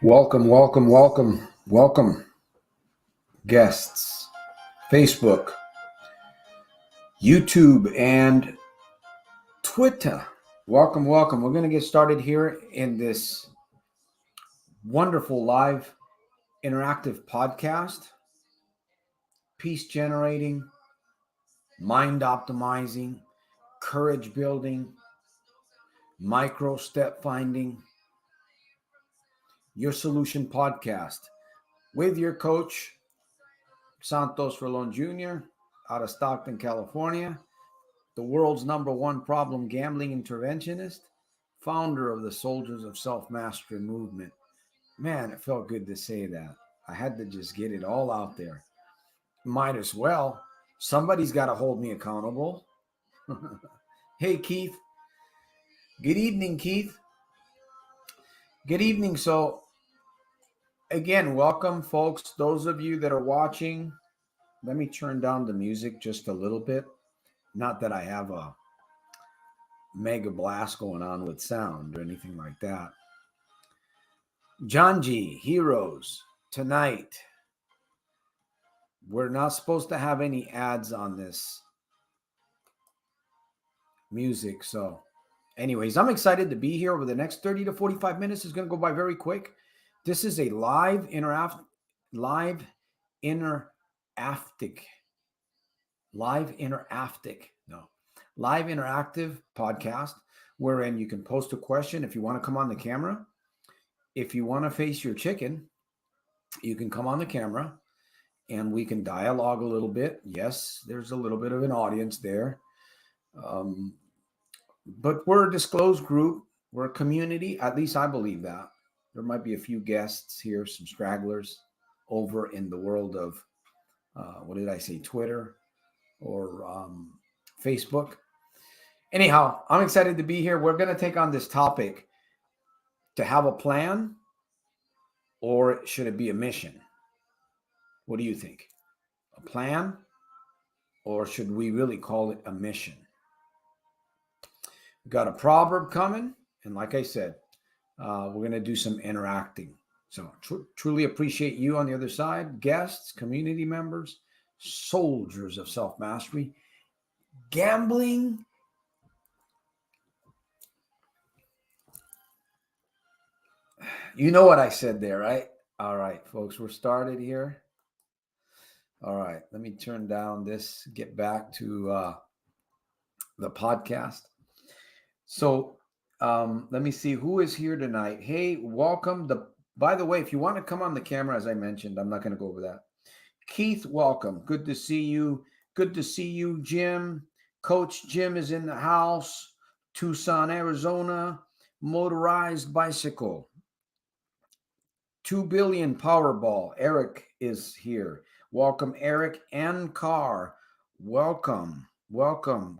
Welcome, guests, Facebook, YouTube, and Twitter. Welcome. We're going to get started here in this wonderful live interactive podcast, peace generating, mind optimizing, courage building, micro step finding, your solution podcast with your coach, Santos Jr., out of Stockton, California, the world's #1 problem gambling interventionist, founder of the Soldiers of Self-Mastery movement. Man, it felt good to say that. I had to just get it all out there. Might as well. Somebody's got to hold me accountable. Hey, Keith. Good evening, Keith. Good evening. So, again, welcome, folks. Those of you that are watching, let me turn down the music just a little bit. Not that I have a mega blast going on with sound or anything like that. John G, Heroes, tonight. We're not supposed to have any ads on this music. So anyways, I'm excited to be here over the next 30 to 45 minutes. It's going to go by very quick. This is a live interactive podcast wherein you can post a question if you want to come on the camera. If you want to face your chicken, you can come on the camera and we can dialogue a little bit. Yes, there's a little bit of an audience there. But we're a disclosed group. We're a community. At least I believe that. There might be a few guests here, some stragglers over in the world of, Twitter or Facebook. Anyhow, I'm excited to be here. We're going to take on this topic, to have a plan, or should it be a mission? What do you think? A plan, or should we really call it a mission? We've got a proverb coming, and like I said, we're going to do some interacting. So truly appreciate you on the other side, guests, community members, soldiers of self-mastery, gambling. You know what I said there, right? All right, folks, we're started here. All right, let me turn down this, get back to the podcast. So let me see who is here tonight. Hey, welcome. By the way, if you want to come on the camera, as I mentioned, I'm not going to go over that. Keith, welcome. Good to see you. Good to see you, Jim. Coach Jim is in the house. Tucson, Arizona. Motorized bicycle. 2 billion Powerball. Eric is here. Welcome, Eric and Carr. Welcome.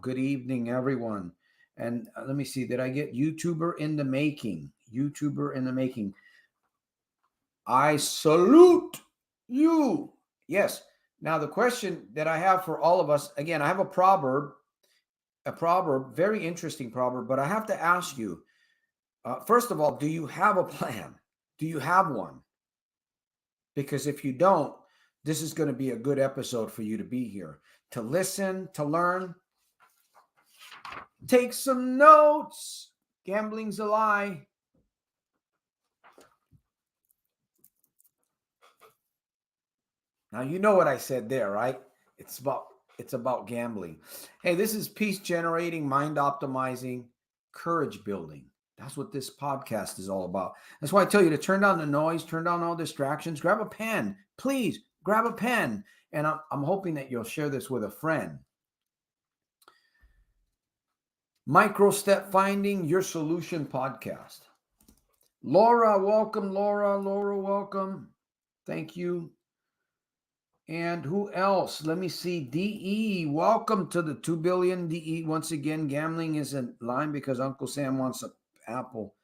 Good evening, everyone. And let me see, did I get YouTuber in the making? I salute you. Yes. Now, the question that I have for all of us, again, I have a proverb, very interesting proverb, but I have to ask you, first of all, do you have a plan? Do you have one? Because if you don't, this is going to be a good episode for you to be here, to listen, to learn. Take some notes. Gambling's a lie. Now, you know what I said there, right? It's about gambling. Hey, this is peace generating, mind optimizing, courage building. That's what this podcast is all about. That's why I tell you to turn down the noise, turn down all distractions, grab a pen. Please grab a pen. And I'm hoping that you'll share this with a friend. Micro Step Finding, Your Solution podcast. Laura, welcome. Laura, welcome. Thank you. And who else? Let me see. DE, welcome to the 2 billion. DE, once again, gambling is in line because Uncle Sam wants an apple.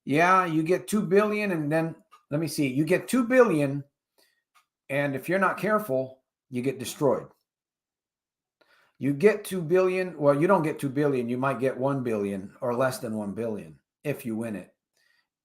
Yeah, you get 2 billion and then, let me see. You get 2 billion and if you're not careful, you get destroyed. You get 2 billion. Well, you don't get 2 billion. You might get 1 billion or less than 1 billion if you win it.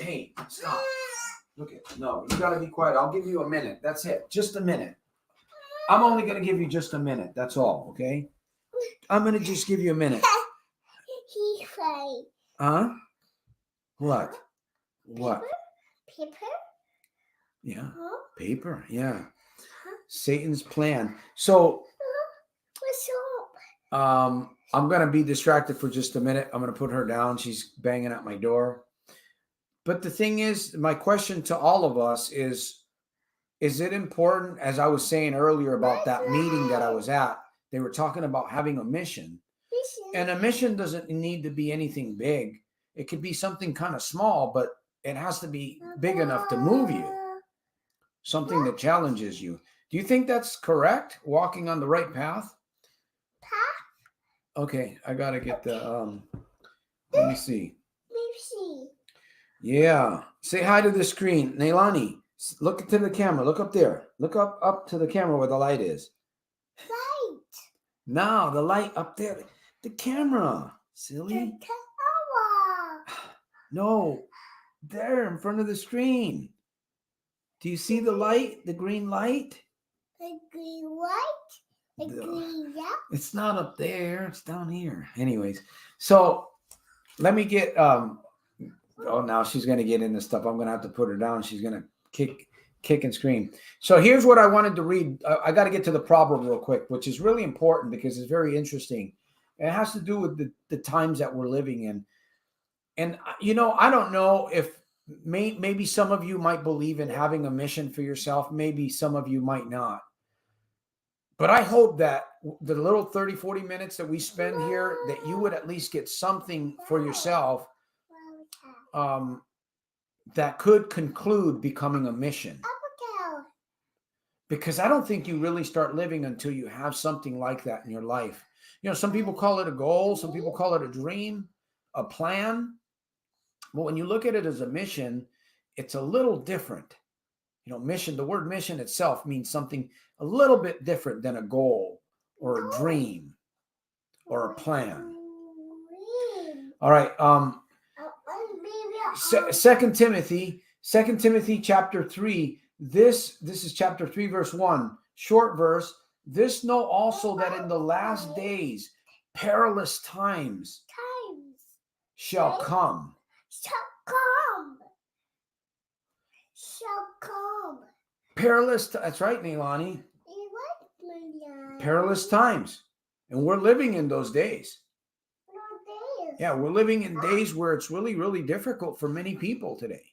Hey, stop. Look at, no, you got to be quiet. I'll give you a minute. That's it. Just a minute. I'm only going to give you just a minute. That's all, okay? I'm going to just give you a minute. Huh? What? What? Paper? Yeah. Huh? Paper. Yeah. Satan's plan. So, What's up? I'm going to be distracted for just a minute. I'm going to put her down. She's banging at my door. But the thing is, my question to all of us is it important, as I was saying earlier about that meeting that I was at, they were talking about having a mission. And a mission doesn't need to be anything big. It could be something kind of small, but it has to be big enough to move you. Something that challenges you. Do you think that's correct? Walking on the right path? Okay, I gotta get the let me see. Yeah. Say hi to the screen. Neilani, look to the camera. Look up there. Look up to the camera where the light is. Light. No, the light up there. The camera. Silly. The camera. No. There in front of the screen. Do you see the light? The green light? The green light? The green light? It's not up there. It's down here. Anyways, so let me get oh, now she's going to get into stuff. I'm going to have to put her down. She's going to kick and scream. So here's what I wanted to read. I got to get to the proverb real quick, which is really important because it's very interesting. It has to do with the times that we're living in. And, you know, I don't know if maybe some of you might believe in having a mission for yourself. Maybe some of you might not. But I hope that the little 30, 40 minutes that we spend here, that you would at least get something for yourself that could conclude becoming a mission. Because I don't think you really start living until you have something like that in your life. You know, some people call it a goal. Some people call it a dream, a plan. But when you look at it as a mission, it's a little different. You know, mission, the word mission itself means something a little bit different than a goal or a dream or a plan. All right. 2 Timothy chapter 3. This is chapter 3, verse 1. Short verse. This know also that in the last days perilous times shall come. Perilous. That's right, Neilani. Perilous times. And we're living in those days. Yeah, we're living in days where it's really, really difficult for many people today.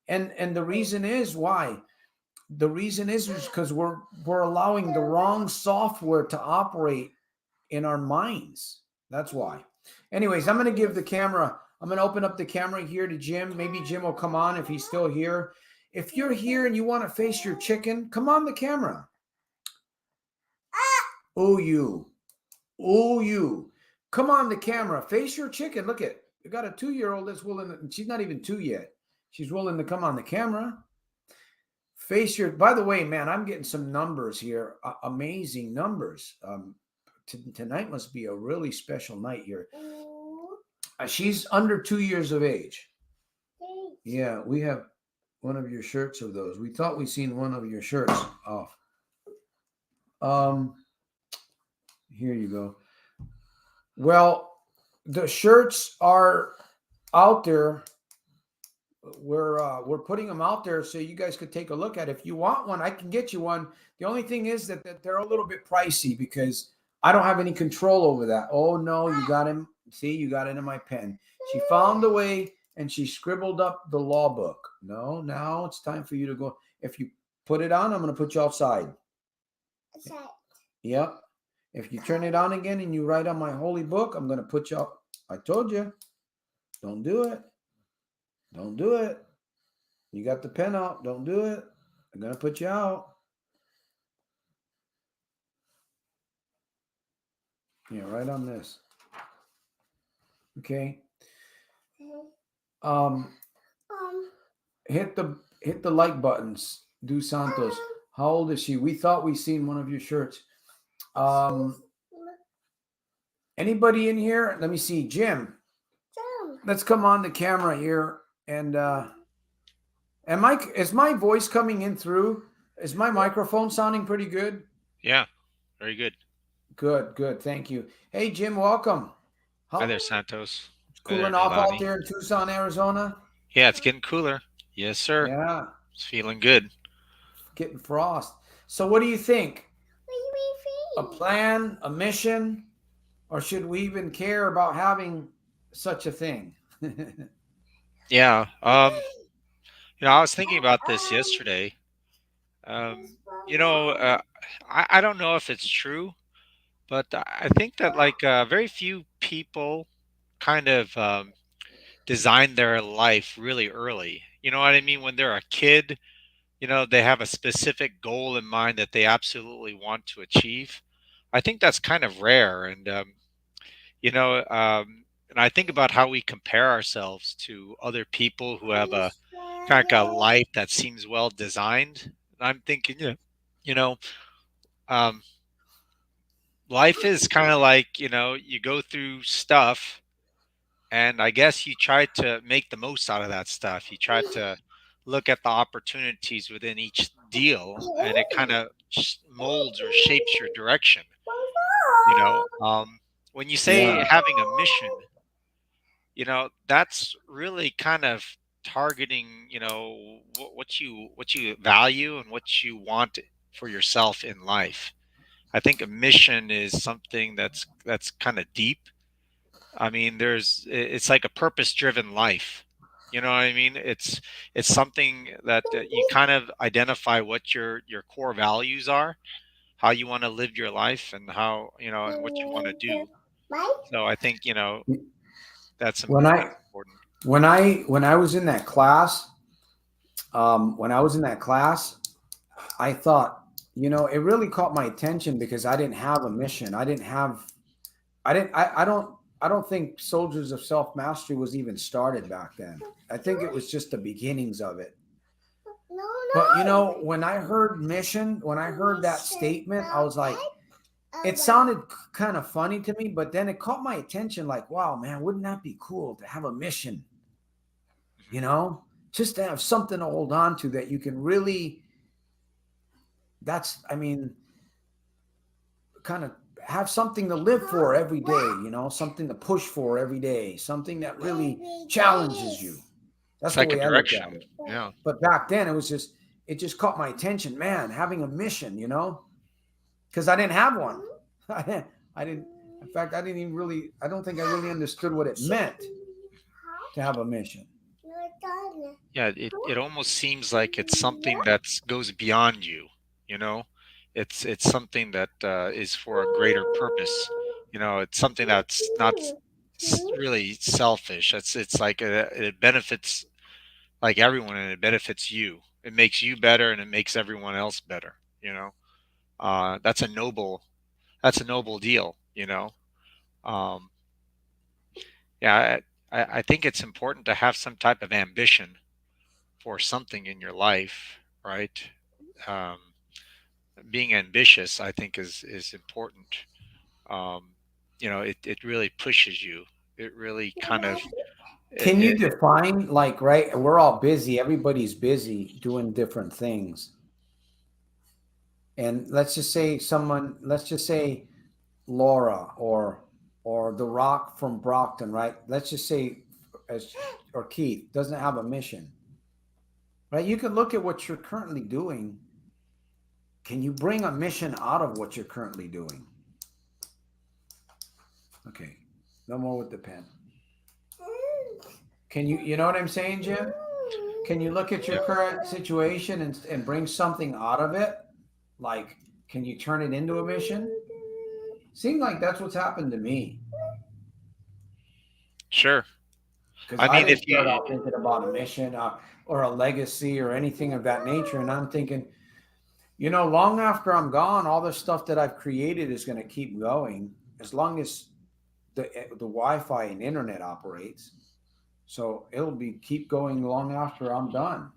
And the reason is why? The reason is because we're allowing the wrong software to operate in our minds. That's why. Anyways, I'm going to give the camera, I'm going to open up the camera here to Jim. Maybe Jim will come on if he's still here. If you're here and you want to face your chicken, come on the camera. Oh, you. Oh, you. Come on the camera. Face your chicken. Look at, you got a 2-year-old that's willing to, she's not even 2 yet. She's willing to come on the camera. Face your, by the way, man, I'm getting some numbers here. Amazing numbers. Tonight must be a really special night here. She's under 2 years of age. Yeah, we have one of your shirts of those. We thought we seen one of your shirts off. Here you go. Well, the shirts are out there. We're putting them out there so you guys could take a look at it. If you want one, I can get you one. The only thing is that they're a little bit pricey because I don't have any control over that. Oh no, you got him. See, you got it in my pen. She found a way and she scribbled up the law book. No, now it's time for you to go. If you put it on, I'm going to put you outside. Outside. Yep. If you turn it on again and you write on my holy book, I'm going to put you out. I told you. Don't do it. Don't do it. You got the pen out. Don't do it. I'm going to put you out. Yeah, right on this. Okay. Hit the like buttons. Do Santos. How old is she? We thought we seen one of your shirts. Anybody in here? Let me see. Jim. Let's come on the camera here. And is my voice coming in through? Is my microphone sounding pretty good? Yeah, very good. Good, good. Thank you. Hey, Jim, welcome. Hi How there, Santos. it's Hi there, cooling off out Nilani. there in Tucson, Arizona? Yeah, it's getting cooler. Yes, sir. Yeah, It's feeling good. getting frost. So, what do you think? A What plan, a mission, or should we even care about having such a thing? Yeah. I was thinking about this yesterday. Um, you know, uh, I don't know if it's true, but I think that like very few people kind of design their life really early. You know what I mean? When they're a kid, they have a specific goal in mind that they absolutely want to achieve. I think that's kind of rare. You know, and I think about how we compare ourselves to other people who have a kind of like a life that seems well designed. And I'm thinking, you know, um, life is kind of like, you go through stuff and I guess you try to make the most out of that stuff. You try to look at the opportunities within each deal and it kind of molds or shapes your direction. You know, when you say Yeah, having a mission, that's really kind of targeting, what you value and what you want for yourself in life. I think a mission is something that's kind of deep. I mean, it's like a purpose-driven life. You know what I mean? It's something that you kind of identify what your core values are, how you want to live your life, and how and what you want to do. So I think when I that's important. when I was in that class, when I was in that class, I thought, it really caught my attention because I didn't have a mission. I didn't, I don't think Soldiers of Self Mastery was even started back then. I think it was just the beginnings of it. No, But no. when I heard mission, when I heard that statement, I was like, it About sounded kind of funny to me, but then it caught my attention like, wow, man, wouldn't that be cool to have a mission, you Mhm. know? Just to have something to hold on to that you can really, I mean, kind of have something to live for every day, something to push for every day, something that really every challenges you. It's That's the like a way I look at direction. it. Yeah. But back then it just caught my attention, man, having a mission, because I didn't have one. I didn't, in fact, I don't think I really understood what it meant to have a mission. Yeah, it almost seems like it's something that goes beyond you, you know? It's something that is for a greater purpose. It's something that's not really selfish. It's like it benefits like everyone and it benefits you. It makes you better and it makes everyone else better, you know? That's a noble deal, you know? Um, yeah, I think it's important to have some type of ambition for something in your life, right? Um, Being ambitious, I think, is important. Um, it really pushes you. It really kind of Can you it define, like, right? We're all busy, everybody's busy doing different things. And let's just say Laura or the Rock from Brockton, right? Let's just say as or Keith doesn't have a mission, right? You can look at what you're currently doing. Can you bring a mission out of what you're currently doing? Okay, no more with the pen. Can you know what I'm saying, Jim? Can you look at your yeah, current situation and bring something out of it? Like, can you turn it into a mission? Seems like that's what's happened to me sure. because I I mean, didn't if start you out thinking about a mission or a legacy or anything of that nature. And I'm thinking, long after I'm gone, all the stuff that I've created is going to keep going as long as the Wi-Fi and internet operates. So it'll be keep going long after I'm done.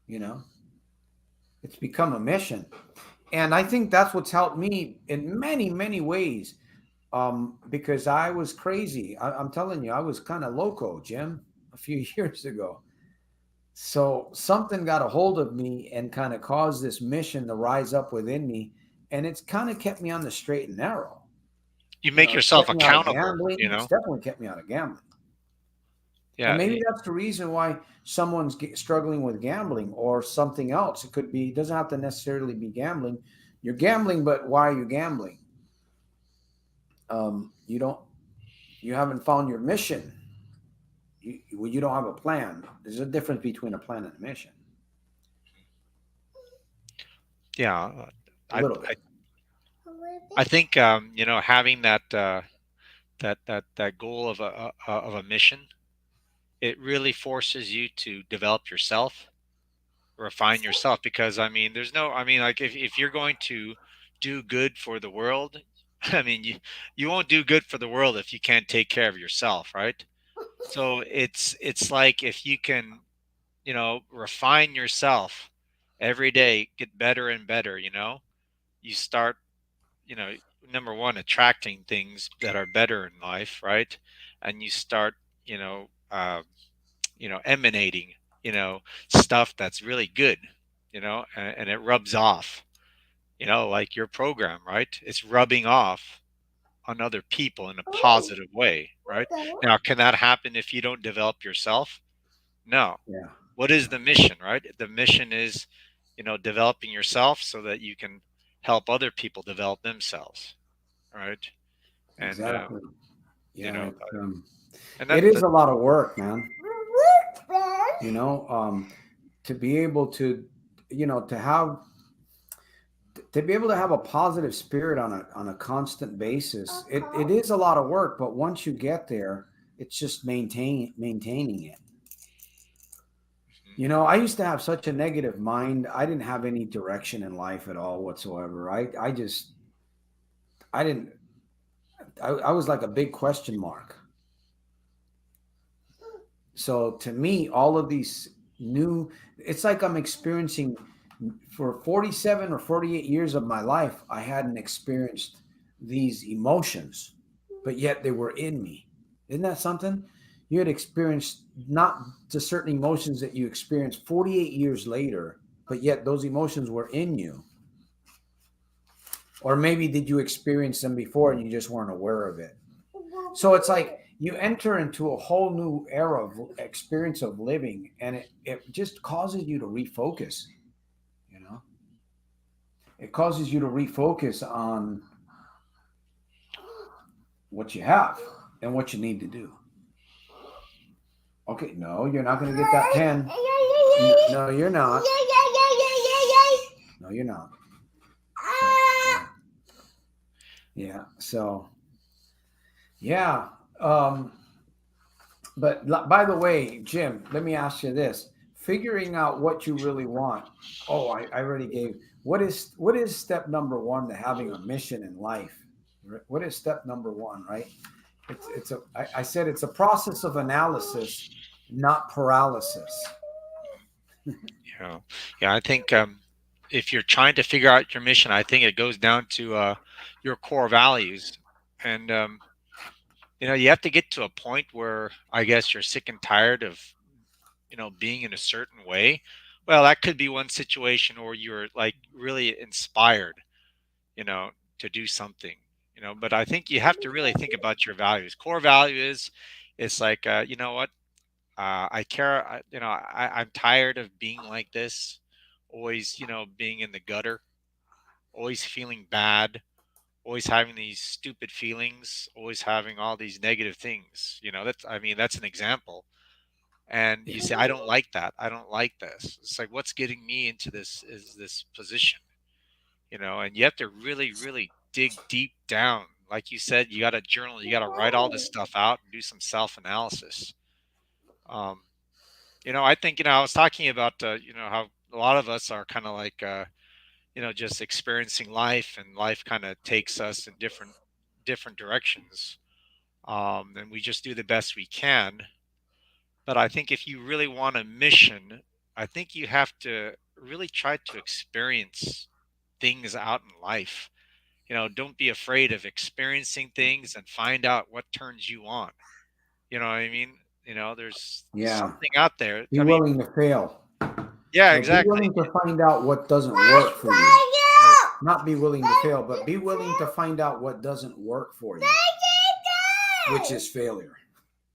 You know, it's become a mission, and I think that's what's helped me in many many ways. Because I was crazy. I'm telling you, I was kind of loco, Jim, few years ago. So something got a hold of me and kind of caused this mission to rise up within me. And it's kind of kept me on the straight and narrow. You You make know, it's yourself kept me out of accountable, gambling. you It's know? definitely kept me out of gambling. And Yeah. maybe that's the reason why someone's struggling with gambling or something else. It could be, it doesn't have to necessarily be gambling. You're gambling, but why are you gambling? You don't, you haven't found your mission. You don't have a plan. There's a difference between a plan and a mission. Yeah. A I, little I, bit. I think, having that goal of a mission, it really forces you to develop yourself, refine yourself, because I mean there's no, I mean, like, if you're going to do good for the world, I mean, you won't do good for the world if you can't take care of yourself, right? So it's like, if you can, refine yourself every day, get better and better, you start, you know number one, attracting things that are better in life, right? And you start, you know uh, emanating, stuff that's really good, and it rubs off, like your program, right? It's rubbing off on other people in a positive way, right? Now, can that happen if you don't develop yourself? No. Yeah. What is the mission, right? The mission is, developing yourself so that you can help other people develop themselves, right? And Exactly. you Yeah. know, and It that, is that a lot of work, man. You know, to be able to, to be able to have a positive spirit on a constant basis. It is a lot of work, but once you get there, it's just maintaining it. I used to have such a negative mind. I didn't have any direction in life at all whatsoever. I didn't, I was like a big question mark. So to me, all of these new, it's like I'm experiencing for 47 or 48 years of my life, I hadn't experienced these emotions, but yet they were in me. Isn't that something? You had experienced not the certain emotions that you experienced 48 years later, but yet those emotions were in you. Or maybe did you experience them before and you just weren't aware of it? So it's like you enter into a whole new era of experience of living, and it just causes you to refocus, you know? It causes you to refocus on what you have and what you need to do. Okay, no, you're not going to get that pen. No, you're not. No, you're not. So, yeah. So, yeah. Um, but by the way, Jim, let me ask you this: figuring out what you really want. Oh, I already gave. What is step number one to having a mission in life? What is step number one? Right? I said it's a process of analysis, not paralysis. yeah, yeah. I think, if you're trying to figure out your mission, I think it goes down to, your core values, and you have to get to a point where, I guess, you're sick and tired of, being in a certain way. Well, that could be one situation, or you're like really inspired, you know, to do something, But I think you have to really think about your values. Core value is, it's like, you know what? I care. I'm tired of being like this, always, being in the gutter, always feeling bad, always having these stupid feelings, always having all these negative things. I mean, that's an example. And you say, I don't like that. I don't like this. It's like, what's getting me into this position? And you have to really, really dig deep down. Like you said, you got to journal, you got to write all this stuff out and do some self analysis. Um, I think, I was talking about, how a lot of us are kind of like, just experiencing life, and life kind of takes us in different directions. And we just do the best we can. But I think if you really want a mission, I think you have to really try to experience things out in life. Don't be afraid of experiencing things and find out what turns you on. You know what I mean? There's Yeah. something out there. Be I mean, willing to fail. yeah, No, be exactly. willing to find out what doesn't work for you. Right. Not be willing to fail, but be willing to find out what doesn't work for you, which is failure,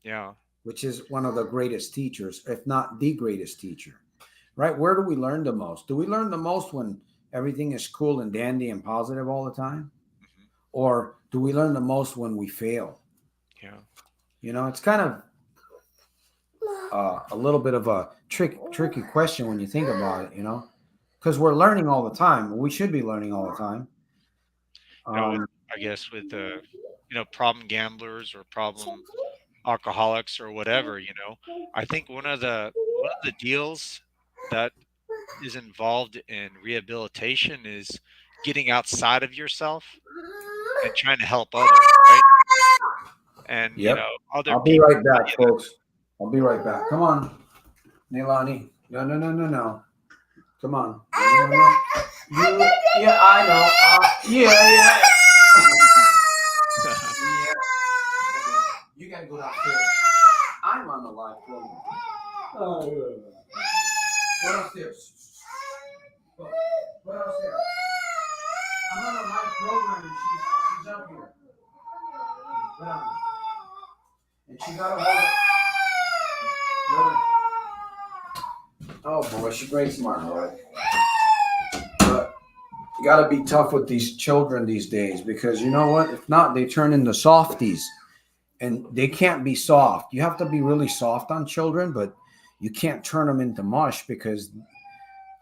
Yeah. which is one of the greatest teachers, if not the greatest teacher. Right? Where do we learn the most? Do we learn the most when everything is cool and dandy and positive all the time? Hmm. Or do we learn the most when we fail? Yeah. It's kind of a little bit of a tricky question when you think about it, because we're learning all the time. We should be learning all the time. With Um, I guess with problem gamblers or problem alcoholics or whatever, I think one of the deals that is involved in rehabilitation is getting outside of yourself and trying to help others, right? And yep. other I'll be people right tell back, you that. folks. I'll be right back. Come on, Neilani. No, no, no, no, no. Come on. No, no, no, no. Yeah, I know. Yeah, yeah. Yeah. You gotta go downstairs. I'm on the live program. Oh, yeah. Go downstairs. Go downstairs. I'm on a live program and she's up here. Go down. And she got a hold of. Oh boy, she breaks my heart. But you got to be tough with these children these days because you know what? If not, they turn into softies, and they can't be soft. You have to be really soft on children, but you can't turn them into mush because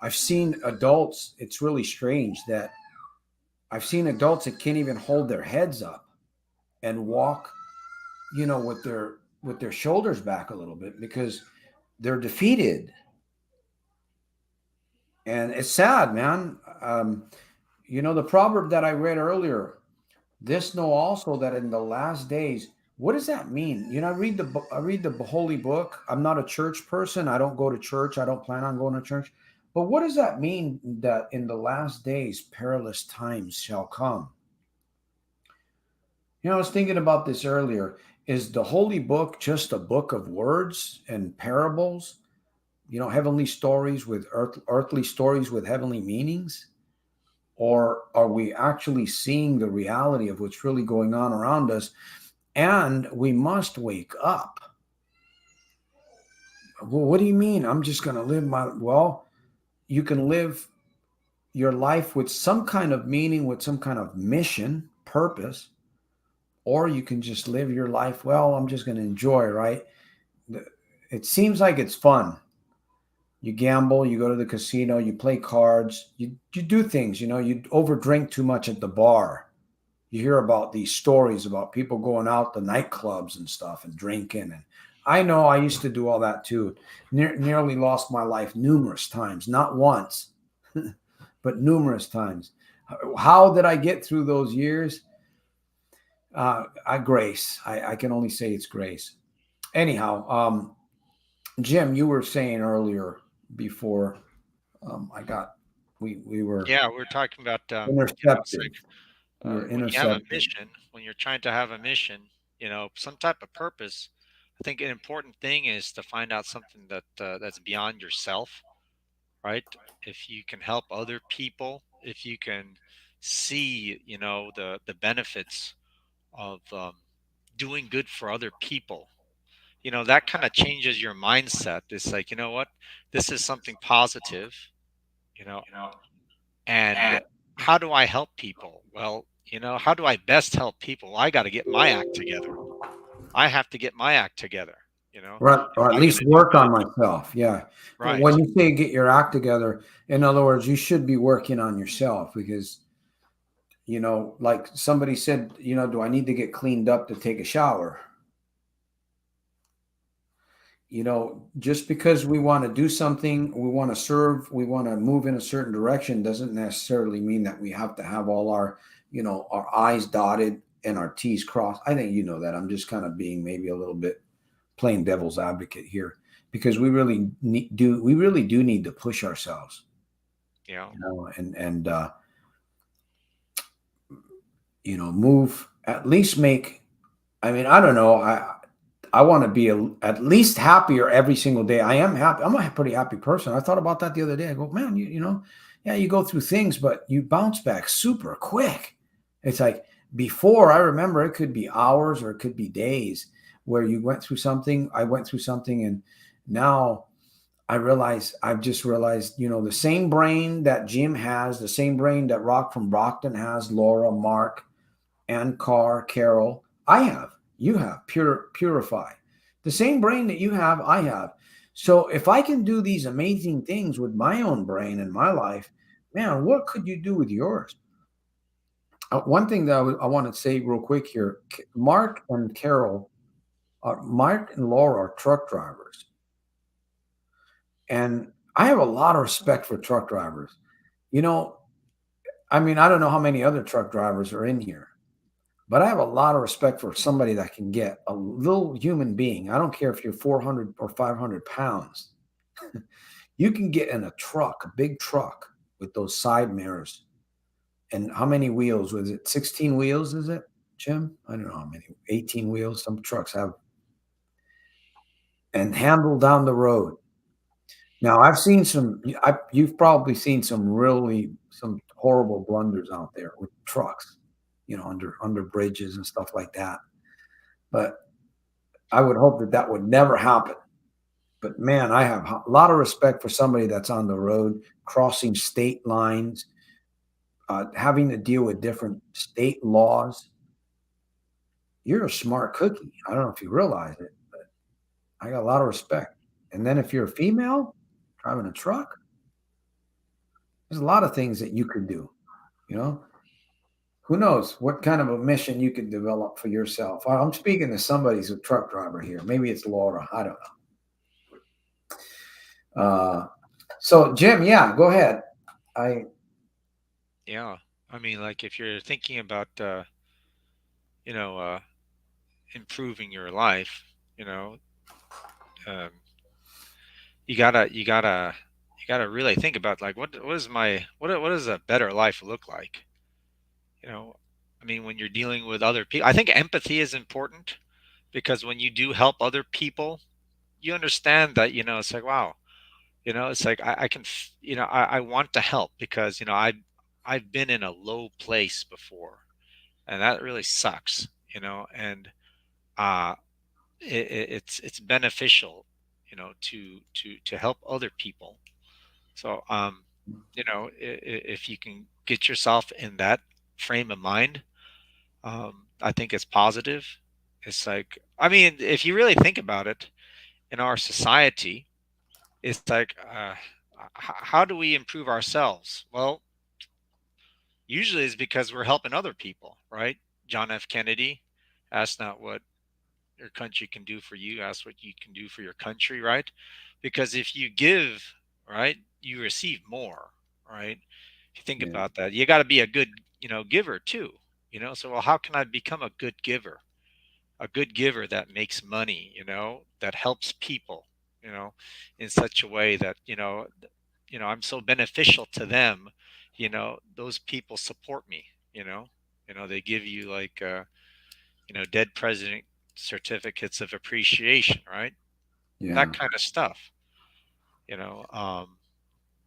I've seen adults. It's really strange that I've seen adults that can't even hold their heads up and walk, with their shoulders back a little bit because they're defeated. And it's sad, man. The proverb that I read earlier, this know also that in the last days, what does that mean? I read the holy book. I'm not a church person. I don't go to church. I don't plan on going to church. But what does that mean that in the last days perilous times shall come? I was thinking about this earlier. Is the holy book just a book of words and parables? Heavenly stories with earthly stories with heavenly meanings? Or are we actually seeing the reality of what's really going on around us? And we must wake up. Well, what do you mean? I'm just going to live well, you can live your life with some kind of meaning, with some kind of mission, purpose, or you can just live your life. Well, I'm just going to enjoy, right? It seems like it's fun. You gamble, you go to the casino, you play cards, you do things, you overdrink too much at the bar. You hear about these stories about people going out to nightclubs and stuff and drinking. And I know I used to do all that too. Nearly lost my life numerous times, not once, but numerous times. How did I get through those years? Grace. I can only say it's grace. Anyhow, Jim, you were saying earlier before I got we were Yeah, we're talking about it's intercepted. like We were when you have a intercepted. mission, when you're trying to have a mission, some type of purpose. I think an important thing is to find out something that's beyond yourself, right? If you can help other people, if you can see, the benefits of doing good for other people, that kind of changes your mindset. It's like, you know what, this is something positive, you know, and how do I help people? Well, how do I best help people? I got to get my act together. I have to get my act together. If Or at I'm going least to do work good, on myself. Yeah. When right? you say get your act together, in other words, you should be working on yourself because, like somebody said, do I need to get cleaned up to take a shower? Just because we want to do something, we want to serve, we want to move in a certain direction doesn't necessarily mean that we have to have all our I's dotted and our T's crossed. I think you know that. I'm just kind of being maybe a little bit playing devil's advocate here because we really do need to push ourselves, Yeah. and move, at least make. I mean, I don't know. I want to be at least happier every single day. I am happy. I'm a pretty happy person. I thought about that the other day. I go, man, yeah, you go through things, but you bounce back super quick. It's like before, I remember it could be hours or it could be days where you went through something. I went through something, and now I've just realized, the same brain that Jim has, the same brain that Rock from Brockton has, Laura, Mark, and Carol, I have, you have, purify. The same brain that you have, I have. So if I can do these amazing things with my own brain in my life, man, what could you do with yours? One thing that I want to say real quick here, Mark and Laura are truck drivers. And I have a lot of respect for truck drivers. You know, I mean, I don't know how many other truck drivers are in here, but I have a lot of respect for somebody that can get a little human being. I don't care if you're 400 or 500 pounds. You can get in a truck, a big truck with those side mirrors. And how many wheels was it? 16 wheels, is it, Jim? I don't know how many. 18 wheels. Some trucks have, and handle down the road. Now I've seen you've probably seen some horrible blunders out there with trucks, under bridges and stuff like that. But I would hope that that would never happen. But man, I have a lot of respect for somebody that's on the road, crossing state lines, having to deal with different state laws. You're a smart cookie. I don't know if you realize it, but I got a lot of respect. And then if you're a female driving a truck, there's a lot of things that you could do. You know, who knows what kind of a mission you could develop for yourself. I'm speaking to somebody who's a truck driver here. Maybe it's Laura. I don't know. So Jim, yeah, go ahead. I Yeah. I mean, like if you're thinking about, you know, uh, improving your life, um, you gotta really think about like what does a better life look like? You know, I mean, when you're dealing with other people, I think empathy is important because when you do help other people, you understand that, it's like, wow, it's like I can, I want to help because, I've been in a low place before and that really sucks, and uh, it's beneficial, to help other people. So, if you can get yourself in that frame of mind, I think it's positive. It's like, I mean, if you really think about it, in our society, it's like, how do we improve ourselves? Well, usually it's because we're helping other people, right? John F. Kennedy asked not what your country can do for you, ask what you can do for your country, right? Because if you give, right, you receive more, right? If you think Yeah, about that, you got to be a good, giver too, So, well, how can I become a good giver? A good giver that makes money, that helps people, in such a way that, I'm so beneficial to them, those people support me, they give you like, dead president certificates of appreciation, right? That yeah, kind of stuff, you know.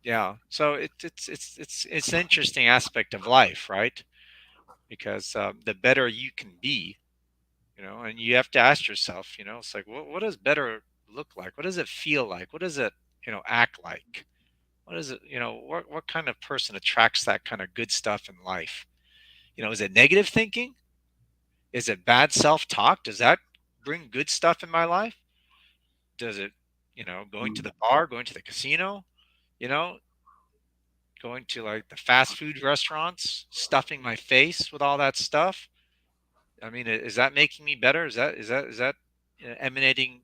Yeah. So it's an interesting aspect of life, right? Because the better you can be, and you have to ask yourself, it's like, what does better look like? What does it feel like? What does it, act like? What is it, what kind of person attracts that kind of good stuff in life? Is it negative thinking? Is it bad self-talk? Does that bring good stuff in my life? Does it, going to mm, the bar, going to the casino, you know, going to like the fast food restaurants, stuffing my face with all that stuff? I mean, is that making me better? Is that emanating,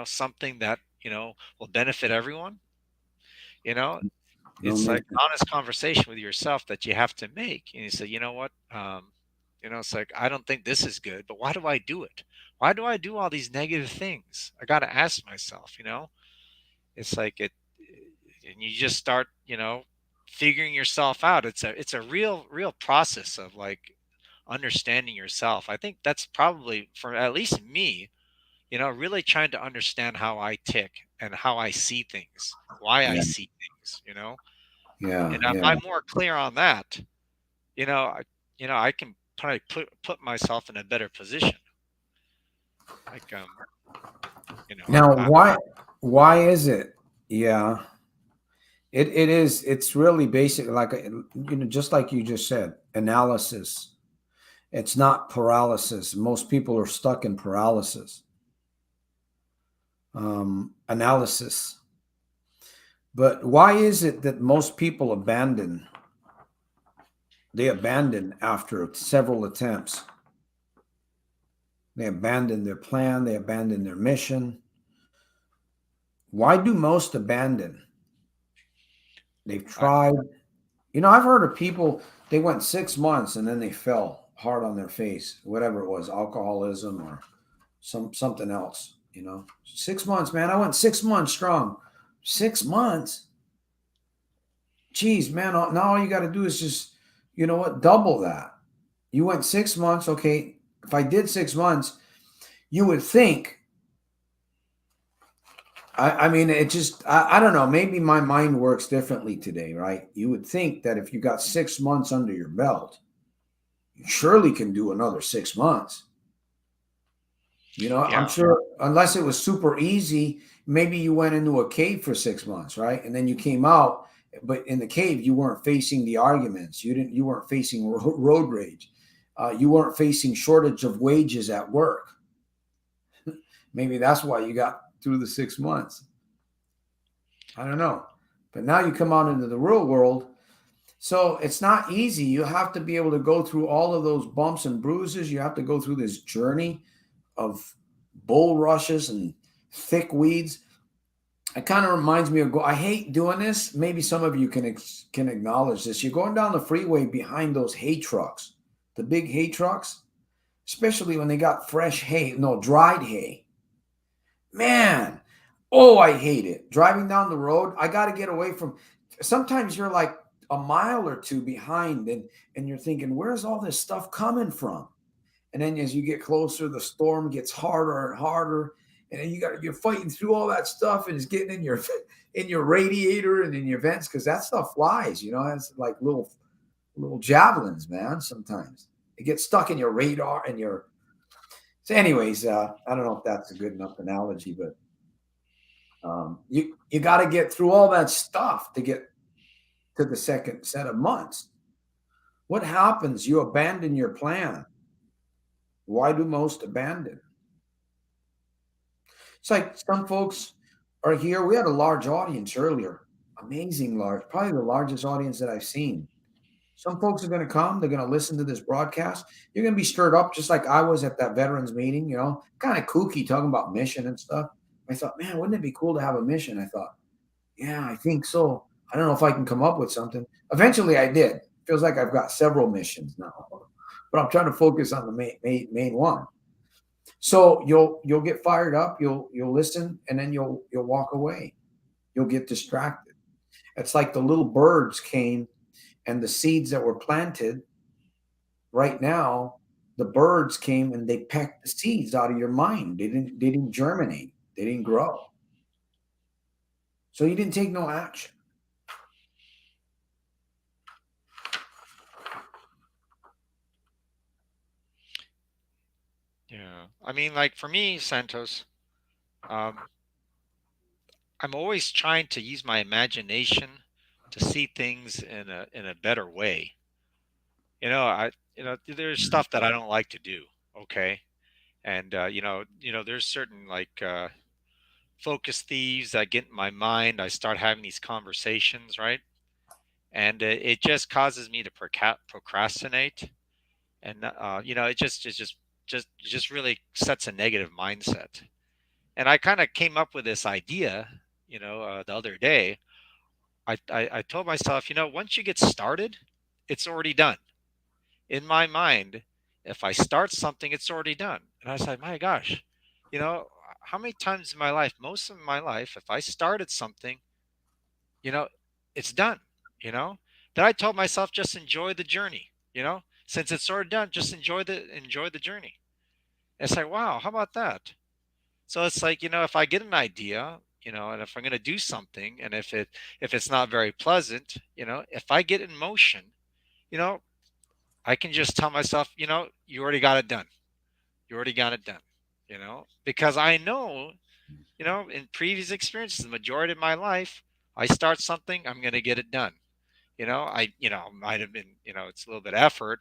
something that, will benefit everyone? You know, don't it's make like an honest conversation with yourself that you have to make. And you say, you know what? It's like, I don't think this is good, but why do I do it? Why do I do all these negative things? I got to ask myself, it's like and you just start, figuring yourself out. It's a real process of like understanding yourself. I think that's probably, for at least me, really trying to understand how I tick and how I see things, why I Yeah. see things, Yeah. and if Yeah. I'm more clear on that, you know, I, I can probably put myself in a better position. Like, Now, why is it? Yeah. It is. It's really basic, like just like you just said, analysis. It's not paralysis. Most people are stuck in paralysis. Analysis. But why is it that most people abandon? They abandon after several attempts. They abandon their plan. They abandon their mission. Why do most abandon? They've I, tried. I've heard of people, they went 6 months and then they fell hard on their face, whatever it was, alcoholism or something else. 6 months, man. I went 6 months strong. 6 months. Geez, man. Now all you got to do is just, double that. You went 6 months. Okay. If I did 6 months, you would think, I mean, it just, I don't know. Maybe my mind works differently today, right? You would think that if you got 6 months under your belt, you surely can do another 6 months. I'm yeah, sure, unless it was super easy, maybe you went into a cave for 6 months, right? And then you came out, but in the cave, you weren't facing the arguments. You weren't facing road rage. You weren't facing shortage of wages at work. Maybe that's why you got through the 6 months. I don't know. But now you come out into the real world. So it's not easy. You have to be able to go through all of those bumps and bruises. You have to go through this journey of bull rushes and thick weeds. It kind of reminds me of I hate doing this. Maybe some of you can acknowledge this. You're going down the freeway behind those hay trucks, the big hay trucks, especially when they got fresh hay, no, dried hay. Man, oh, I hate it. Driving down the road, I got to get away from. Sometimes you're like a mile or two behind, and you're thinking, where's all this stuff coming from? And then as you get closer, the storm gets harder and harder. And then you're fighting through all that stuff, and it's getting in your in your radiator and in your vents because that stuff flies. It's like little javelins, man. Sometimes it gets stuck in your radar and your. So, anyways, I don't know if that's a good enough analogy, but you got to get through all that stuff to get to the second set of months. What happens? You abandon your plan. Why do most abandon? It's like some folks are here. We had a large audience earlier, amazing large, probably the largest audience that I've seen. Some folks are going to come, they're going to listen to this broadcast. You're going to be stirred up just like I was at that veterans meeting, kind of kooky talking about mission and stuff. I thought, man, wouldn't it be cool to have a mission? I thought, yeah, I think so. I don't know if I can come up with something. Eventually I did. Feels like I've got several missions now, but I'm trying to focus on the main one. So you'll get fired up, you'll listen, and then you'll walk away. You'll get distracted. It's like the little birds came and the seeds that were planted right now, the birds came and they pecked the seeds out of your mind. They didn't germinate. They didn't grow. So you didn't take no action. yeah. I mean, like for me, Santos, um, I'm always trying to use my imagination to see things in a better way. There's Mhm. stuff that I don't like to do. Okay, and there's certain like focus thieves that get in my mind. I start having these conversations, right? And it just causes me to procrastinate, and it just really sets a negative mindset. And I kind of came up with this idea, the other day. I told myself, once you get started, it's already done. In my mind, if I start something, it's already done. And I was like, my gosh, you know, how many times in my life, most of my life, if I started something, you know, it's done, you know? Then I told myself, just enjoy the journey, since it's already done, just enjoy the journey. It's like, wow, how about that? So it's like, if I get an idea, and if I'm going to do something, and if it's not very pleasant, if I get in motion, you know, I can just tell myself, you already got it done. You already got it done. Because I know, in previous experiences, the majority of my life, I start something, I'm going to get it done. Might have been, it's a little bit effort,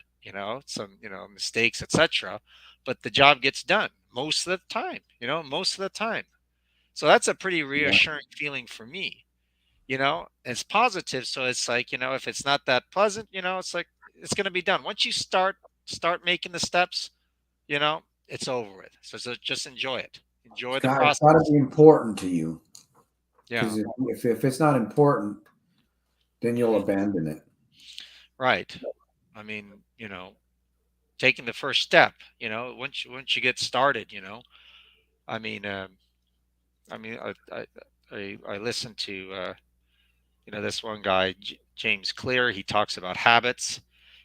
some, mistakes, etc. But the job gets done most of the time, most of the time. So that's a pretty Yeah. reassuring feeling for me. It's positive. So it's like, if it's not that pleasant, it's like it's going to be done. Once you start making the steps, it's over with. So just enjoy it. Enjoy the It's got to process. be important to you, Yeah. because if it's not important, then you'll Mhm. abandon it. Right. I mean, taking the first step, once you get started, I mean, I listened to, this one guy, James Clear. He talks about habits.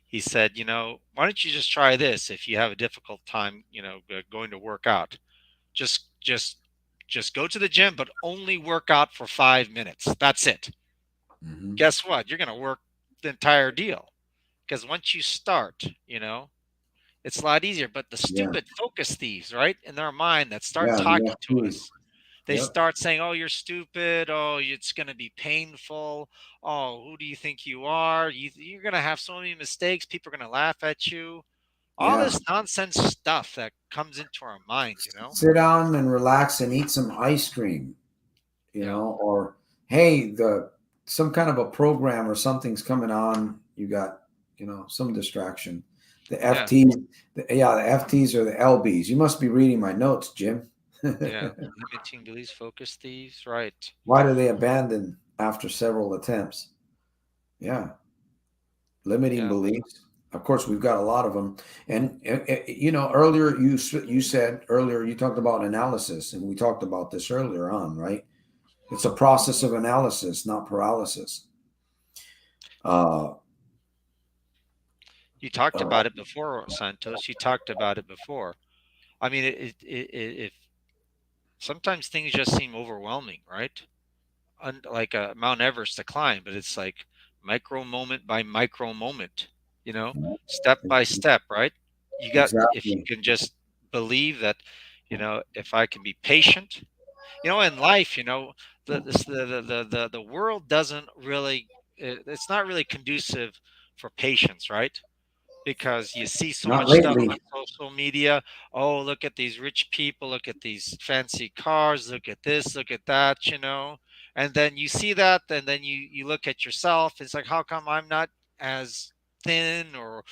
He said, why don't you just try this if you have a difficult time, going to work out? Just go to the gym, but only work out for 5 minutes. That's it. Hmm. Guess what? You're going to work the entire deal, because once you start, it's a lot easier. But the Yeah. stupid focus thieves, right, in their mind that start Yeah. The talking to FT. us, they Yep. start saying, "Oh, you're stupid. Oh, it's going to be painful. Oh, who do you think you are? You're going to have so many mistakes. People are going to laugh at you." All Yeah. this nonsense stuff that comes into our mind, Sit down and relax and eat some ice cream, Yeah, or hey, the some kind of a program or something's coming on. You got, some distraction. The yeah, FTs, the FTs or the LBs. You must be reading my notes, Jim. yeah. Limiting beliefs, focus thieves, right? Why do they abandon after several attempts? Yeah, limiting Yeah. beliefs. Of course, we've got a lot of them. And earlier you said earlier you talked about analysis, and we talked about this earlier on, right? It's a process of analysis, not paralysis. Uh, You talked uh, about it before, Santos. You talked about it before. I mean, if sometimes things just seem overwhelming, right? Like a Mount Everest to climb, but it's like micro moment by micro moment, step by step, right? If you exactly. can just believe that, if I can be patient, in life, the world doesn't really, it's not really conducive for patience, right? Because you see so Not much stuff lately. on social media. Oh, look at these rich people, look at these fancy cars, look at this, look at that, and then you see that, and then you look at yourself. It's like, how come I'm not as thin or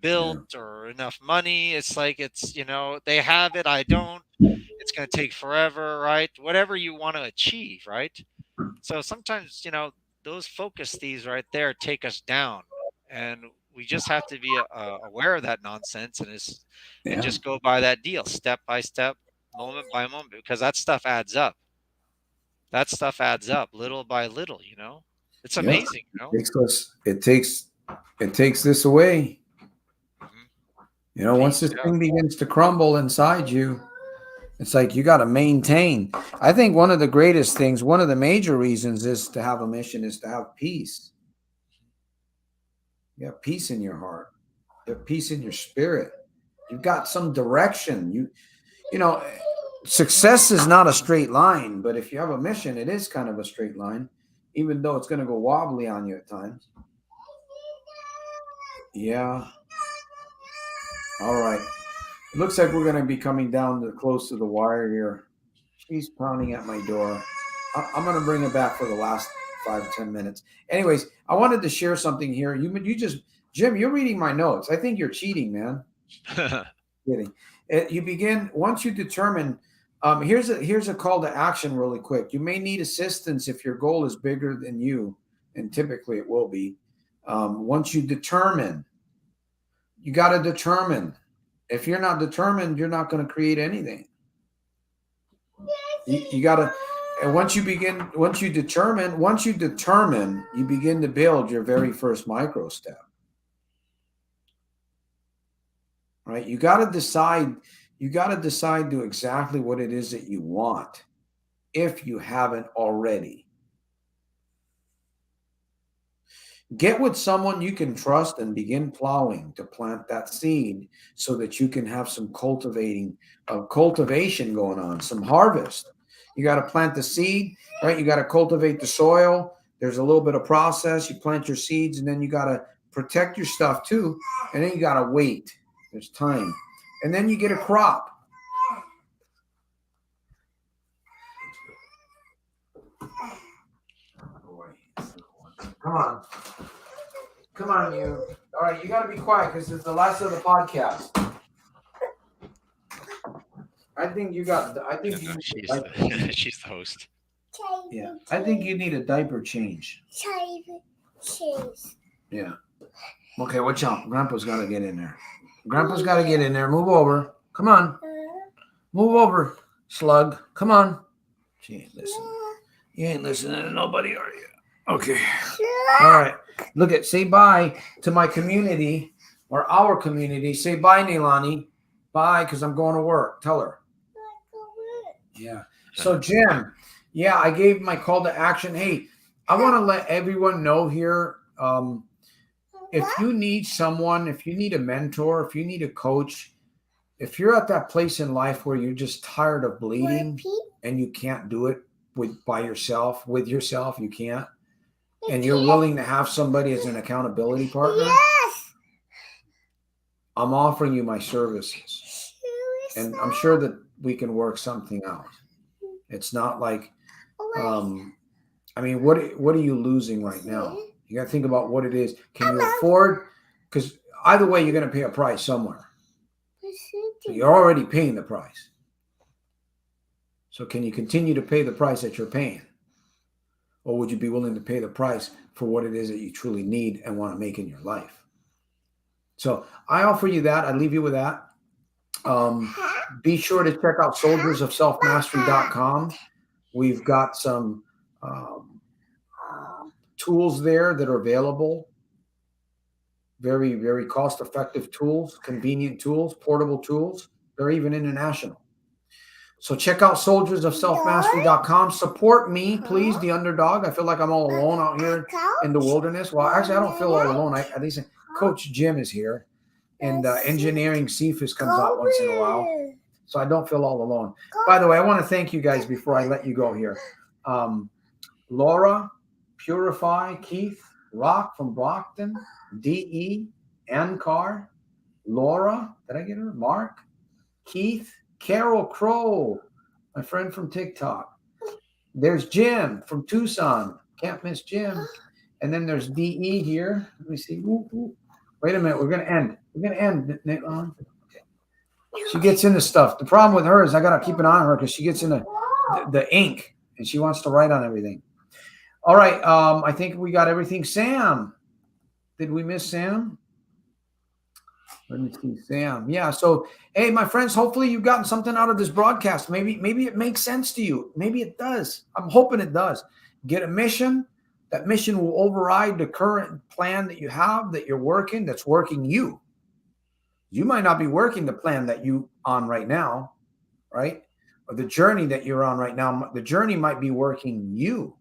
built Yeah. or enough money? It's like, it's, they have it, I don't. It's going to take forever, right? Whatever you want to achieve, right? So sometimes, those focus thieves right there take us down, and we just have to be aware of that nonsense, and Yeah. just go by that deal, step by step, moment by moment, because that stuff adds up. That stuff adds up, little by little. It's Yep. amazing. It takes this away. Mhm. Once Peace. this Yeah. thing begins to crumble inside you, it's like you got to maintain. I think one of the greatest things, one of the major reasons is to have a mission is to have peace. You have peace in your heart. You have peace in your spirit. You've got some direction. You know, success is not a straight line, but if you have a mission, it is kind of a straight line, even though it's going to go wobbly on you at times. Yeah. All right. It looks like we're going to be coming down to close to the wire here. She's pounding at my door. I'm going to bring it back for the last 5 to 10 minutes. Anyways, I wanted to share something here. You just, Jim, you're reading my notes. I think you're cheating, man. Kidding. You begin once you determine. Here's a call to action, really quick. You may need assistance if your goal is bigger than you, and typically it will be. Once you determine, you got to determine. If you're not determined, you're not going to create anything. You got to. And once you determine, you begin to build your very first micro step. Right? You got to decide. You got to decide to exactly what it is that you want if you haven't already. Get with someone you can trust and begin plowing to plant that seed so that you can have some cultivation going on, some harvest. You got to plant the seed, right? You got to cultivate the soil. There's a little bit of process. You plant your seeds and then you got to protect your stuff too. And then you got to wait. There's time. And then you get a crop. Come on. Come on, you. All right, you got to be quiet because it's the last of the podcast. I think you got. I think you need a She's diaper change. she's the host. Yeah, I think you need a diaper change. Cheese. Yeah. Okay, watch out. Grandpa's got to get in there. Grandpa's got to get in there. Move over. Come on. Move over, slug. Come on. She ain't listening. You ain't listening to nobody, are you? Okay. All right. Look at. Say bye to my community or our community. Say bye, Neilani. Bye, because I'm going to work. Tell her. Yeah. So, Jim, yeah, I gave my call to action. Hey, I want to let everyone know here. If you need someone, if you need a mentor, if you need a coach, if you're at that place in life where you're just tired of bleeding and you can't do it with yourself, you can't, and you're willing to have somebody as an accountability partner, Yes. I'm offering you my services. And I'm sure that we can work something out. It's not like, I mean, what are you losing right now? You got to think about what it is. Can you afford? Because either way, you're going to pay a price somewhere. So you're already paying the price. So can you continue to pay the price that you're paying? Or would you be willing to pay the price for what it is that you truly need and want to make in your life? So I offer you that. I leave you with that. Be sure to check out soldiersofselfmastery.com. We've got some tools there that are available. Very, very cost-effective tools, convenient tools, portable tools. They're even international. So check out soldiersofselfmastery.com. Support me, please, the underdog. I feel like I'm all alone out here in the wilderness. Well, actually, I don't feel all alone. At least Coach Jim is here. And Engineering Cephas comes out once in a while. So I don't feel all alone. By the way, I want to thank you guys before I let you go here. Laura, Purify, Keith, Rock from Brockton, DE, Ancar, Laura, did I get her? Mark, Keith, Carol Crow, my friend from TikTok. There's Jim from Tucson. Can't miss Jim. And then there's DE here. Let me see. Wait a minute. We're going to end. Okay. She gets into stuff. The problem with her is I got to keep an eye on her because she gets into the ink and she wants to write on everything. All right. I think we got everything. Sam. Did we miss Sam? Let me see, Sam. Yeah. So, hey, my friends, hopefully you've gotten something out of this broadcast. Maybe it makes sense to you. Maybe it does. I'm hoping it does. Get a mission. That mission will override the current plan that you have, that you're working, that's working you. You might not be working the plan that you on right now, right? Or the journey that you're on right now. The journey might be working you.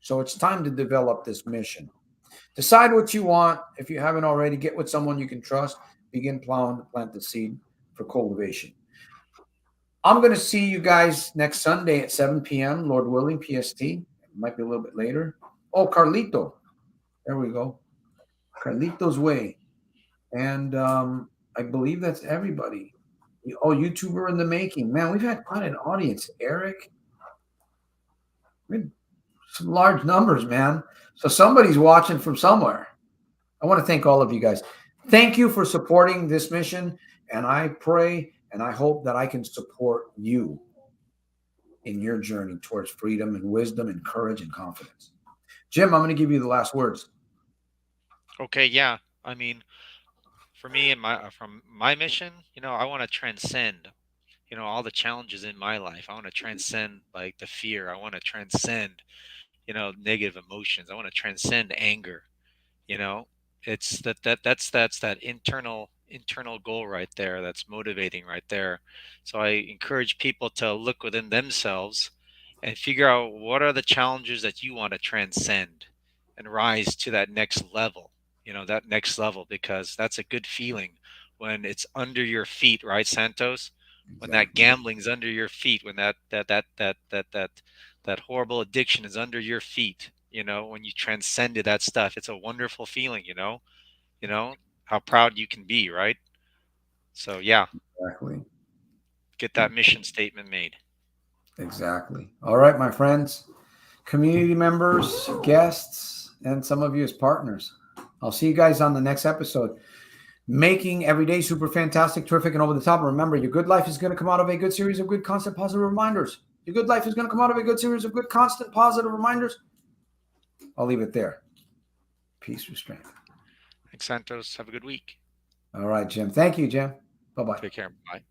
So it's time to develop this mission. Decide what you want. If you haven't already, get with someone you can trust. Begin plowing to plant the seed for cultivation. I'm going to see you guys next Sunday at 7 p.m., Lord willing, PST. It might be a little bit later. Oh, Carlito. There we go. Carlito's Way. And I believe that's everybody. Oh, YouTuber in the making. Man, we've had quite an audience. Eric. Some large numbers, man. So somebody's watching from somewhere. I want to thank all of you guys. Thank you for supporting this mission. And I pray and I hope that I can support you in your journey towards freedom and wisdom and courage and confidence. Jim, I'm going to give you the last words. Okay, yeah. I mean, for me and from my mission, I want to transcend, all the challenges in my life. I want to transcend like the fear. I want to transcend, negative emotions. I want to transcend anger. You know, it's that's that internal internal goal right there that's motivating right there. So I encourage people to look within themselves and figure out what are the challenges that you want to transcend and rise to that next level, that next level, because that's a good feeling when it's under your feet, right, Santos? When that Exactly. gambling's under your feet, when that horrible addiction is under your feet, when you transcended that stuff, it's a wonderful feeling, you know how proud you can be, right? So yeah, Exactly. get that mission statement made. Exactly. All right, my friends, community members, guests, and some of you as partners. I'll see you guys on the next episode. Making every day super fantastic, terrific, and over the top. Remember, your good life is going to come out of a good series of good, constant, positive reminders. Your good life is going to come out of a good series of good, constant, positive reminders. I'll leave it there. Peace, restraint. Thanks, Santos. Have a good week. All right, Jim. Thank you, Jim. Bye bye. Take care. Bye.